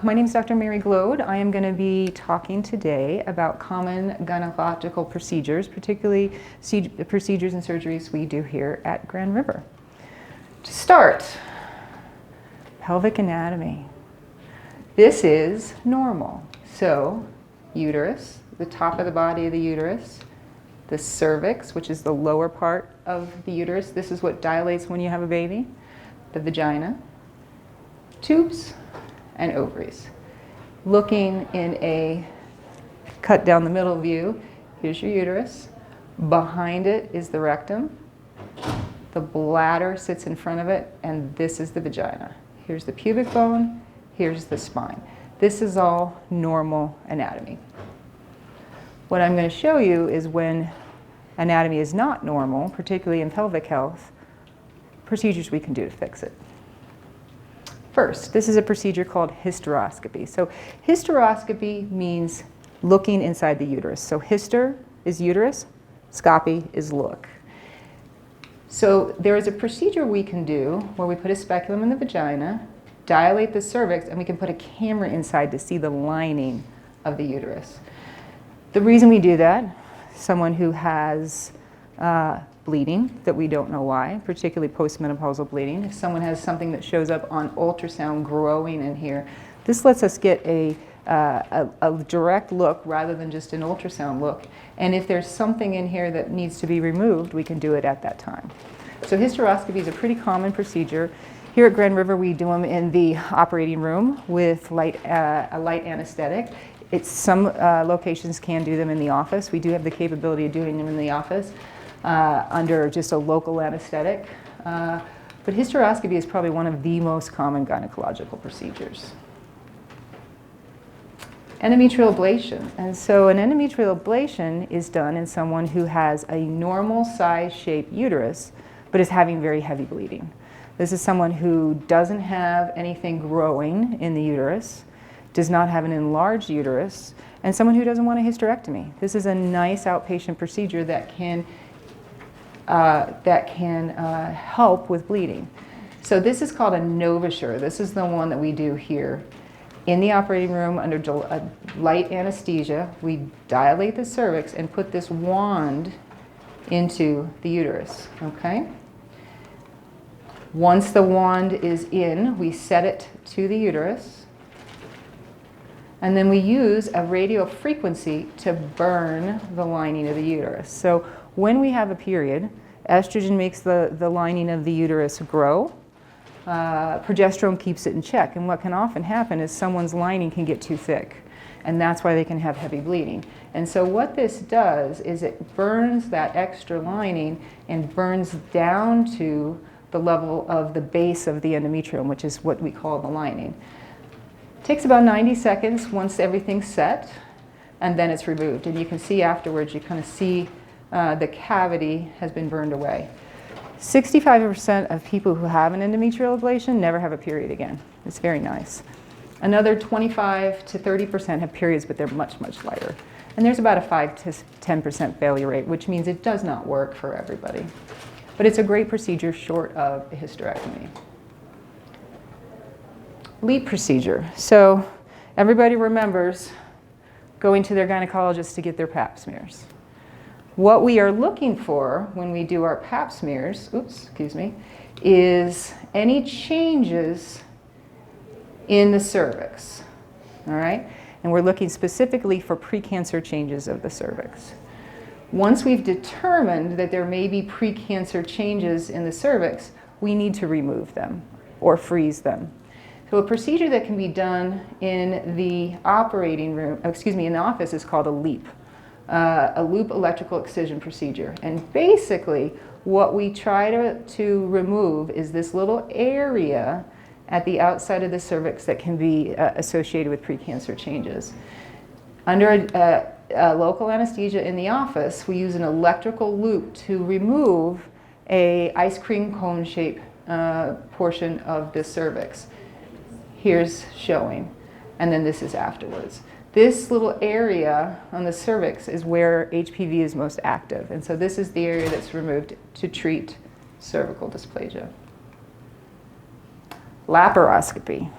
My name is Dr. Mary Glode. I am going to be talking today about common gynecological procedures, particularly procedures and surgeries we do here at Grand River. To start, pelvic anatomy. This is normal. So, uterus, the top of the body of the uterus, the cervix, which is the lower part of the uterus. This is what dilates when you have a baby. The vagina, tubes, and ovaries. Looking in a cut down the middle view, here's your uterus. Behind it is the rectum. The bladder sits in front of it, and this is the vagina. Here's the pubic bone, here's the spine. This is all normal anatomy. What I'm going to show you is when anatomy is not normal, particularly in pelvic health, procedures we can do to fix it. First, this is a procedure called hysteroscopy. So hysteroscopy means looking inside the uterus. So hyster is uterus, scopy is look. So there is a procedure we can do where we put a speculum in the vagina, dilate the cervix, and we can put a camera inside to see the lining of the uterus. The reason we do that, someone who has bleeding that we don't know why, particularly postmenopausal bleeding. If someone has something that shows up on ultrasound growing in here, this lets us get a direct look rather than just an ultrasound look. And if there's something in here that needs to be removed, we can do it at that time. So hysteroscopy is a pretty common procedure. Here at Grand River, we do them in the operating room with a light anesthetic. Some locations can do them in the office. We do have the capability of doing them in the office under just a local anesthetic. But hysteroscopy is probably one of the most common gynecological procedures. Endometrial ablation. And so an endometrial ablation is done in someone who has a normal size shaped uterus but is having very heavy bleeding. This is someone who doesn't have anything growing in the uterus, does not have an enlarged uterus, and someone who doesn't want a hysterectomy. This is a nice outpatient procedure that can help with bleeding. So this is called a novissure. This is the one that we do here. In the operating room under light anesthesia, we dilate the cervix and put this wand into the uterus, okay? Once the wand is in, we set it to the uterus, and then we use a radio frequency to burn the lining of the uterus. So when we have a period, estrogen makes the lining of the uterus grow. Progesterone keeps it in check. And what can often happen is someone's lining can get too thick. And that's why they can have heavy bleeding. And so what this does is it burns that extra lining and burns down to the level of the base of the endometrium, which is what we call the lining. It takes about 90 seconds once everything's set, and then it's removed. And you can see afterwards, you kind of see the cavity has been burned away. 65% of people who have an endometrial ablation never have a period again. It's very nice. Another 25 to 30% have periods, but they're much, much lighter. And there's about a 5 to 10% failure rate, which means it does not work for everybody. But it's a great procedure short of a hysterectomy. LEEP procedure. So everybody remembers going to their gynecologist to get their pap smears. What we are looking for when we do our pap smears, is any changes in the cervix, all right? And we're looking specifically for precancer changes of the cervix. Once we've determined that there may be precancer changes in the cervix, we need to remove them or freeze them. So a procedure that can be done in the operating room, in the office is called a LEEP. A loop electrical excision procedure. And basically, what we try to remove is this little area at the outside of the cervix that can be associated with precancer changes. Under a local anesthesia in the office, we use an electrical loop to remove a ice cream cone shape portion of the cervix. Here's showing, and then this is afterwards. This little area on the cervix is where HPV is most active, and so this is the area that's removed to treat cervical dysplasia. Laparoscopy.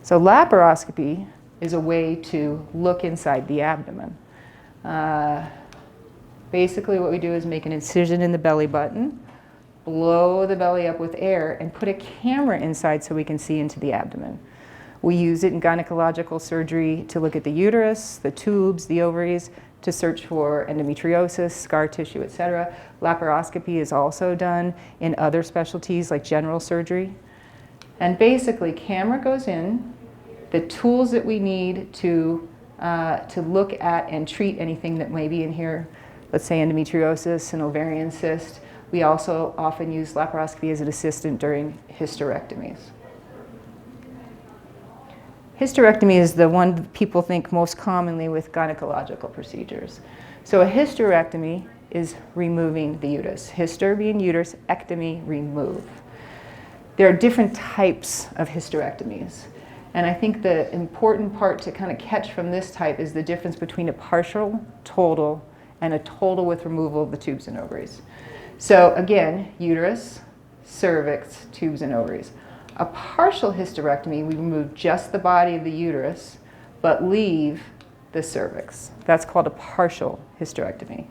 So laparoscopy is a way to look inside the abdomen. Basically what we do is make an incision in the belly button, blow the belly up with air, and put a camera inside so we can see into the abdomen. We use it in gynecological surgery to look at the uterus, the tubes, the ovaries, to search for endometriosis, scar tissue, etc. Laparoscopy is also done in other specialties like general surgery. And basically, camera goes in, the tools that we need to look at and treat anything that may be in here, let's say endometriosis, an ovarian cyst. We also often use laparoscopy as an assistant during hysterectomies. Hysterectomy is the one people think most commonly with gynecological procedures. So a hysterectomy is removing the uterus. Hyster being uterus, ectomy, remove. There are different types of hysterectomies. And I think the important part to kind of catch from this type is the difference between a partial, total, and a total with removal of the tubes and ovaries. So again, uterus, cervix, tubes and ovaries. A partial hysterectomy, we remove just the body of the uterus, but leave the cervix. That's called a partial hysterectomy.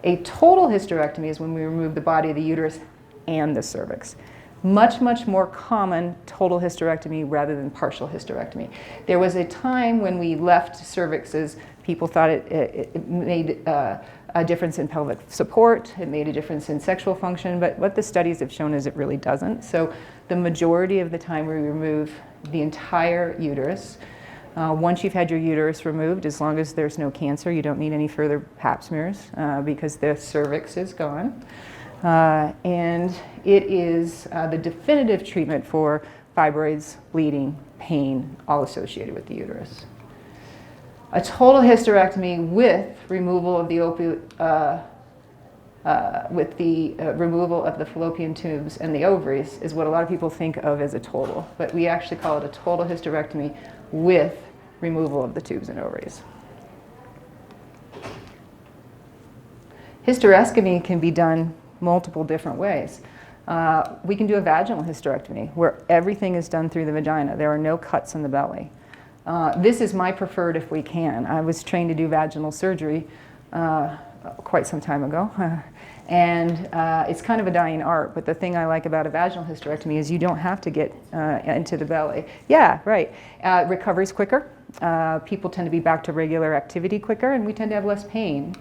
A total hysterectomy is when we remove the body of the uterus and the cervix. Much, much more common total hysterectomy rather than partial hysterectomy. There was a time when we left cervixes, people thought it made a difference in pelvic support, it made a difference in sexual function, but what the studies have shown is it really doesn't. So the majority of the time we remove the entire uterus. Once you've had your uterus removed, as long as there's no cancer, you don't need any further pap smears because the cervix is gone. And it is the definitive treatment for fibroids, bleeding, pain, all associated with the uterus. A total hysterectomy with removal of the removal of the fallopian tubes and the ovaries is what a lot of people think of as a total, but we actually call it a total hysterectomy with removal of the tubes and ovaries. Hysterectomy can be done multiple different ways. We can do a vaginal hysterectomy where everything is done through the vagina. There are no cuts in the belly. This is my preferred if we can. I was trained to do vaginal surgery quite some time ago. And it's kind of a dying art, but the thing I like about a vaginal hysterectomy is you don't have to get into the belly. Yeah, right. Recovery's quicker. People tend to be back to regular activity quicker, and we tend to have less pain.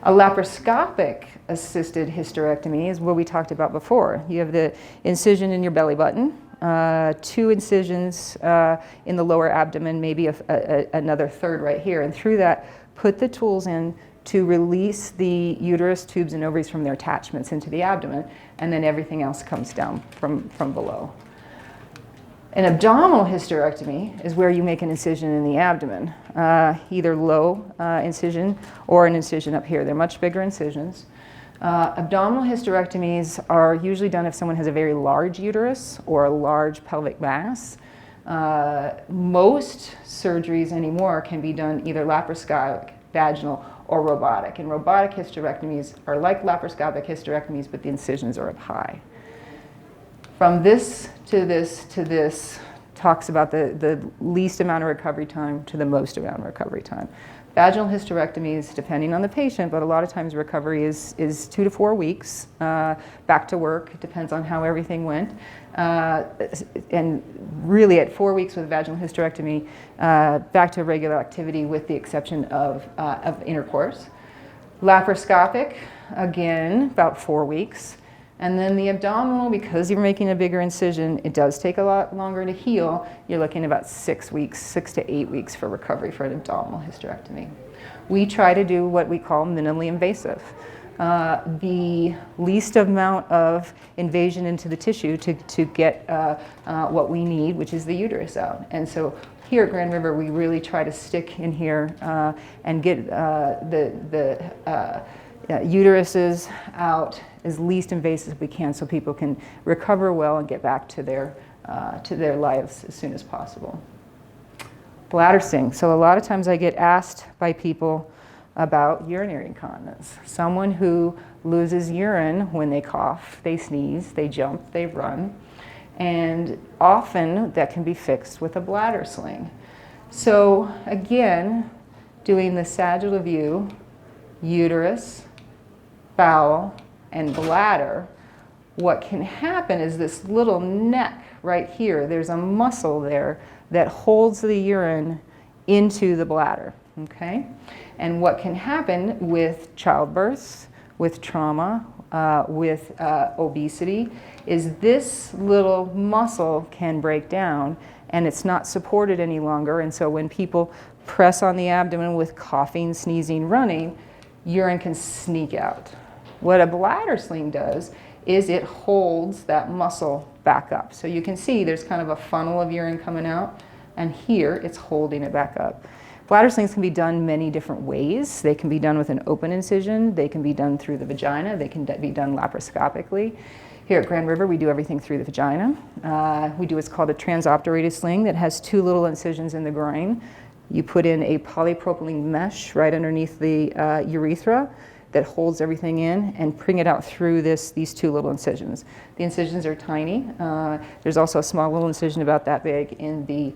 A laparoscopic assisted hysterectomy is what we talked about before. You have the incision in your belly button, 2 incisions in the lower abdomen, maybe another third right here, and through that, put the tools in to release the uterus, tubes, and ovaries from their attachments into the abdomen, and then everything else comes down from below. An abdominal hysterectomy is where you make an incision in the abdomen, either low incision or an incision up here. They're much bigger incisions. Abdominal hysterectomies are usually done if someone has a very large uterus or a large pelvic mass. Most surgeries anymore can be done either laparoscopic, vaginal, or robotic. And robotic hysterectomies are like laparoscopic hysterectomies, but the incisions are up high. From this to this to this talks about the least amount of recovery time to the most amount of recovery time. Vaginal hysterectomies, depending on the patient, but a lot of times recovery is 2 to 4 weeks. Back to work, it depends on how everything went. And really at 4 weeks with vaginal hysterectomy, back to regular activity with the exception of intercourse. Laparoscopic, again, about 4 weeks. And then the abdominal, because you're making a bigger incision, it does take a lot longer to heal. You're looking at about 6 weeks, 6 to 8 weeks for recovery for an abdominal hysterectomy. We try to do what we call minimally invasive. The least amount of invasion into the tissue to get what we need, which is the uterus out. And so here at Grand River, we really try to stick in here and get the uteruses out as least invasive as we can so people can recover well and get back to their lives as soon as possible. Bladder sting. So a lot of times I get asked by people about urinary incontinence. Someone who loses urine when they cough, they sneeze, they jump, they run. And often that can be fixed with a bladder sling. So again, doing the sagittal view, uterus, bowel, and bladder, what can happen is this little neck right here, there's a muscle there that holds the urine into the bladder, okay? And what can happen with childbirth, with trauma, with obesity, is this little muscle can break down and it's not supported any longer. And so when people press on the abdomen with coughing, sneezing, running, urine can sneak out. What a bladder sling does is it holds that muscle back up. So you can see there's kind of a funnel of urine coming out, and here it's holding it back up. Bladder slings can be done many different ways. They can be done with an open incision. They can be done through the vagina. They can be done laparoscopically. Here at Grand River, we do everything through the vagina. We do what's called a transobturated sling that has 2 little incisions in the groin. You put in a polypropylene mesh right underneath the urethra that holds everything in and bring it out through these 2 little incisions. The incisions are tiny. There's also a small little incision about that big in the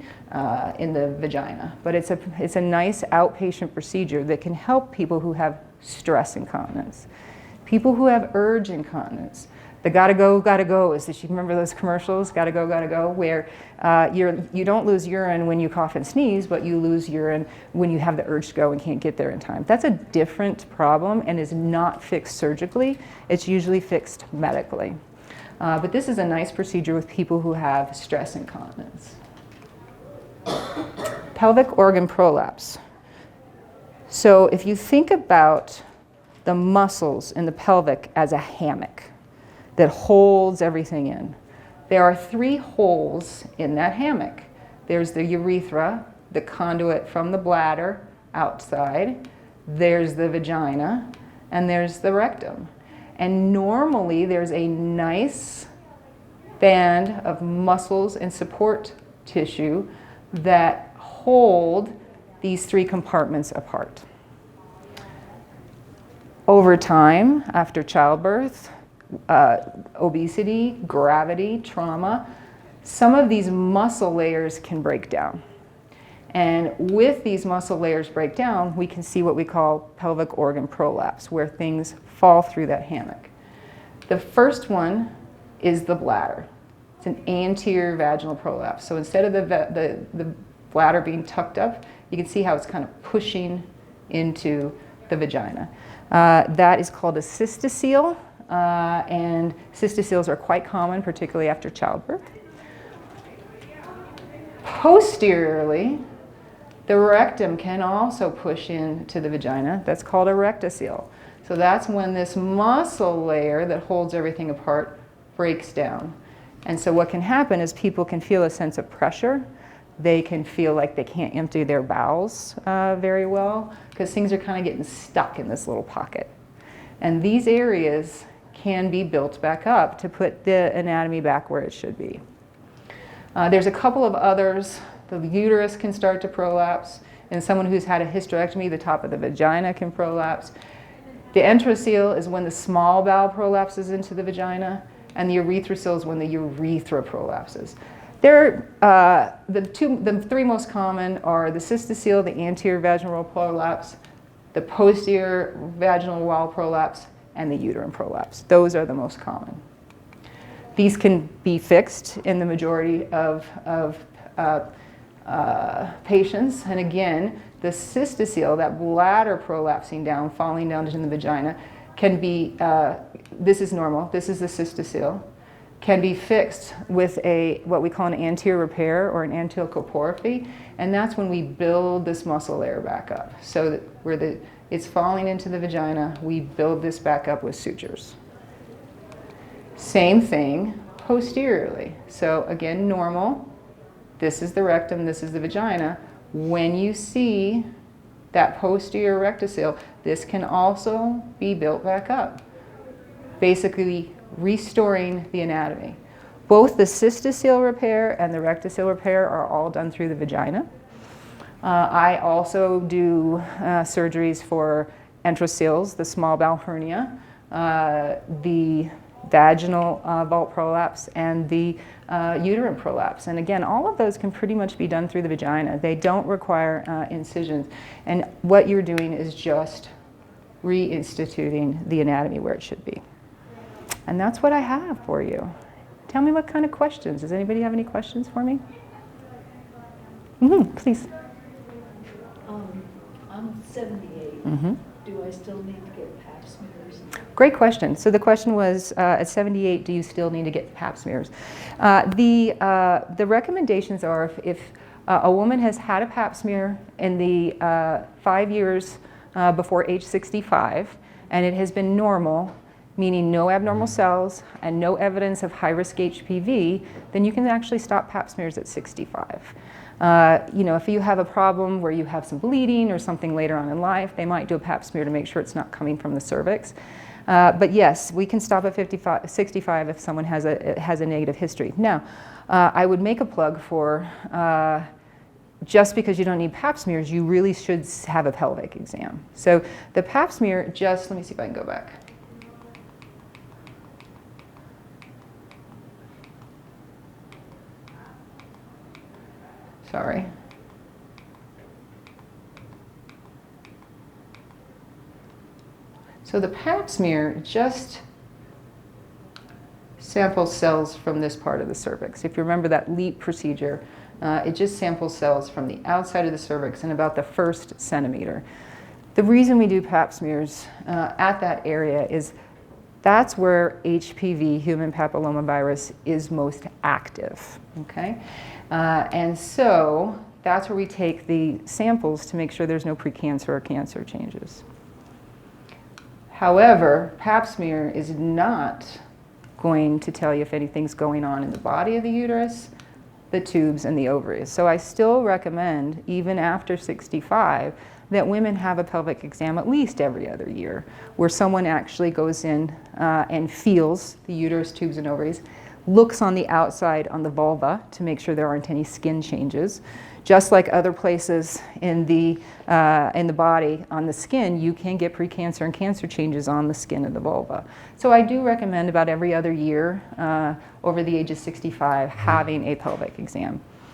vagina. But it's a nice outpatient procedure that can help people who have stress incontinence, people who have urge incontinence. The gotta go is that you remember those commercials, gotta go, where you don't lose urine when you cough and sneeze, but you lose urine when you have the urge to go and can't get there in time. That's a different problem and is not fixed surgically. It's usually fixed medically. But this is a nice procedure with people who have stress incontinence. Pelvic organ prolapse. So if you think about the muscles in the pelvic as a hammock that holds everything in, there are 3 holes in that hammock. There's the urethra, the conduit from the bladder outside, there's the vagina, and there's the rectum. And normally there's a nice band of muscles and support tissue that hold these 3 compartments apart. Over time, after childbirth, obesity, gravity, trauma, some of these muscle layers can break down. And with these muscle layers break down, we can see what we call pelvic organ prolapse, where things fall through that hammock. The first one is the bladder. It's an anterior vaginal prolapse. So instead of the bladder being tucked up, you can see how it's kind of pushing into the vagina. That is called a cystocele. And cystoceles are quite common, particularly after childbirth. Posteriorly, the rectum can also push into the vagina. That's called a rectocele. So that's when this muscle layer that holds everything apart breaks down. And so what can happen is people can feel a sense of pressure. They can feel like they can't empty their bowels very well because things are kind of getting stuck in this little pocket. And these areas can be built back up to put the anatomy back where it should be. There's a couple of others. The uterus can start to prolapse. In someone who's had a hysterectomy, the top of the vagina can prolapse. The enterocele is when the small bowel prolapses into the vagina, and the urethrocoele is when the urethra prolapses. The 3 most common are the cystocele, the anterior vaginal prolapse, the posterior vaginal wall prolapse, and the uterine prolapse. Those are the most common. These can be fixed in the majority of patients. And again, the cystocele, that bladder prolapsing down, falling down into the vagina, can be, this is normal, this is the cystocele, can be fixed with what we call an anterior repair or an anticoporaphy, and that's when we build this muscle layer back up. So that where it's falling into the vagina, we build this back up with sutures. Same thing posteriorly. So again, normal. This is the rectum, this is the vagina. When you see that posterior rectocele, this can also be built back up, basically restoring the anatomy. Both the cystocele repair and the rectocele repair are all done through the vagina. I also do surgeries for enteroceles, the small bowel hernia, the vaginal vault prolapse, and the uterine prolapse. And again, all of those can pretty much be done through the vagina. They don't require incisions. And what you're doing is just reinstituting the anatomy where it should be. And that's what I have for you. Tell me what kind of questions. Does anybody have any questions for me? Please. I'm 78. Do I still need to get pap smears? Great question. So the question was, at 78, do you still need to get pap smears? The recommendations are if a woman has had a pap smear in the 5 years before age 65, and it has been normal, meaning no abnormal cells and no evidence of high-risk HPV, then you can actually stop pap smears at 65. If you have a problem where you have some bleeding or something later on in life, they might do a pap smear to make sure it's not coming from the cervix. But yes, we can stop at 65 if someone has a negative history. Now, I would make a plug for just because you don't need pap smears, you really should have a pelvic exam. So the pap smear, let me see if I can go back. Sorry. So the pap smear just samples cells from this part of the cervix. If you remember that LEAP procedure, it just samples cells from the outside of the cervix in about the 1st centimeter. The reason we do pap smears at that area is that's where HPV, human papillomavirus, is most active, okay? And so that's where we take the samples to make sure there's no precancer or cancer changes. However, pap smear is not going to tell you if anything's going on in the body of the uterus, the tubes, and the ovaries. So I still recommend, even after 65, that women have a pelvic exam at least every other year, where someone actually goes in and feels the uterus, tubes, and ovaries, looks on the outside on the vulva to make sure there aren't any skin changes. Just like other places in the body, on the skin, you can get precancer and cancer changes on the skin of the vulva. So I do recommend about every other year over the age of 65 having a pelvic exam.